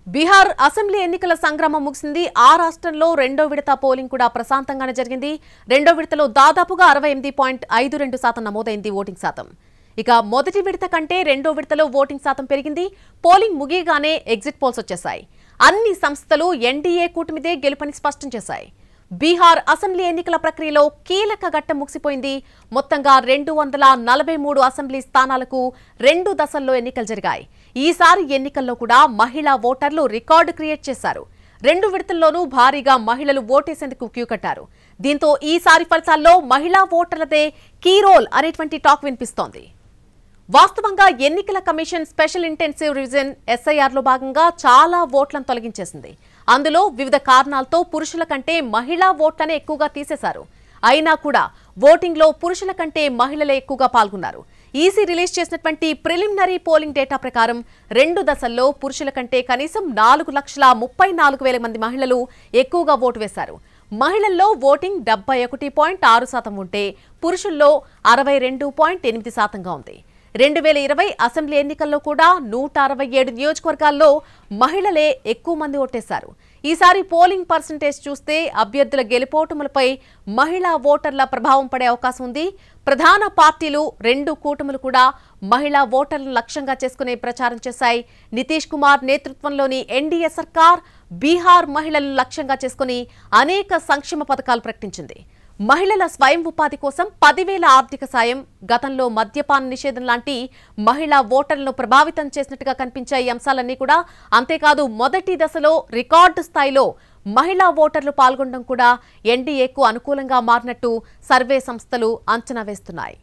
Bihar assembly ఎన్నికల సంగ్రామం ముగిసింది. ఆ రాష్ట్రంలో రెండో విడత పోలింగ్ కూడా ప్రశాంతంగానే జరిగింది. రెండో విడతలో దాదాపుగా 68.52% నమోదైంది ఓటింగ్ శాతం. ఇక మొదటి విడత కంటే రెండో విడతలో ఓటింగ్ శాతం పెరిగింది. పోలింగ్ ముగియగానే ఎగ్జిట్ పోల్స్ వచ్చేశాయి. అన్ని సంస్థలు ఎన్డీఏ కూటమిదే గెలుపని స్పష్టం చేశాయి. బీహార్ అసెంబ్లీ ఎన్నికల ప్రక్రియలో కీలక ఘట్టం ముగిసిపోయింది. మొత్తంగా 243 అసెంబ్లీ స్థానాలకు 2 దశల్లో ఎన్నికలు జరిగాయి. ఈసారి ఎన్నికల్లో కూడా మహిళా ఓటర్లు రికార్డు క్రియేట్ చేశారు. 2 విడతల్లోనూ భారీగా మహిళలు ఓటేసేందుకు క్యూ కట్టారు. దీంతో ఈసారి ఫలితాల్లో మహిళా ఓటర్లదే కీ రోల్ అనేటువంటి టాక్ వినిపిస్తోంది. వాస్తవంగా ఎన్నికల కమిషన్ స్పెషల్ ఇంటెన్సివ్ రివిజన్ ఎస్ఐఆర్లో భాగంగా చాలా ఓట్లను తొలగించేసింది. అందులో వివిధ కారణాలతో పురుషుల కంటే మహిళా ఓట్లనే ఎక్కువగా తీసేశారు. అయినా కూడా ఓటింగ్లో పురుషుల కంటే మహిళలే ఎక్కువగా పాల్గొన్నారు. ఈసీ రిలీజ్ చేసినటువంటి ప్రిలిమినరీ పోలింగ్ డేటా ప్రకారం 2 దశల్లో పురుషుల కంటే కనీసం 4,34,000 మంది మహిళలు ఎక్కువగా ఓటు వేశారు. మహిళల్లో ఓటింగ్ 71.6% ఉంటే పురుషుల్లో 62.8%గా ఉంది. 2020 అసెంబ్లీ ఎన్నికల్లో కూడా 167 నియోజకవర్గాల్లో మహిళలే ఎక్కువ మంది ఓటేశారు. ఈసారి పోలింగ్ పర్సెంటేజ్ చూస్తే అభ్యర్థుల గెలుపోటములపై మహిళా ఓటర్ల ప్రభావం పడే అవకాశం ఉంది. ప్రధాన పార్టీలు 2 కూటములు కూడా మహిళా ఓటర్లను లక్ష్యంగా చేసుకునే ప్రచారం చేశాయి. నితీష్ కుమార్ నేతృత్వంలోని ఎన్డీఏ సర్కార్ బీహార్ మహిళలను లక్ష్యంగా చేసుకుని అనేక సంక్షేమ పథకాలు ప్రకటించింది. మహిళల స్వయం ఉపాధి కోసం 10,000 ఆర్థిక సాయం, గతంలో మద్యపాన నిషేధం లాంటి మహిళా ఓటర్లను ప్రభావితం చేసినట్టుగా కనిపించే ఈ అంశాలన్నీ కూడా. అంతేకాదు మొదటి దశలో రికార్డు స్థాయిలో మహిళా ఓటర్లు పాల్గొనడం కూడా ఎన్డీఏకు అనుకూలంగా మారినట్టు సర్వే సంస్థలు అంచనా వేస్తున్నాయి.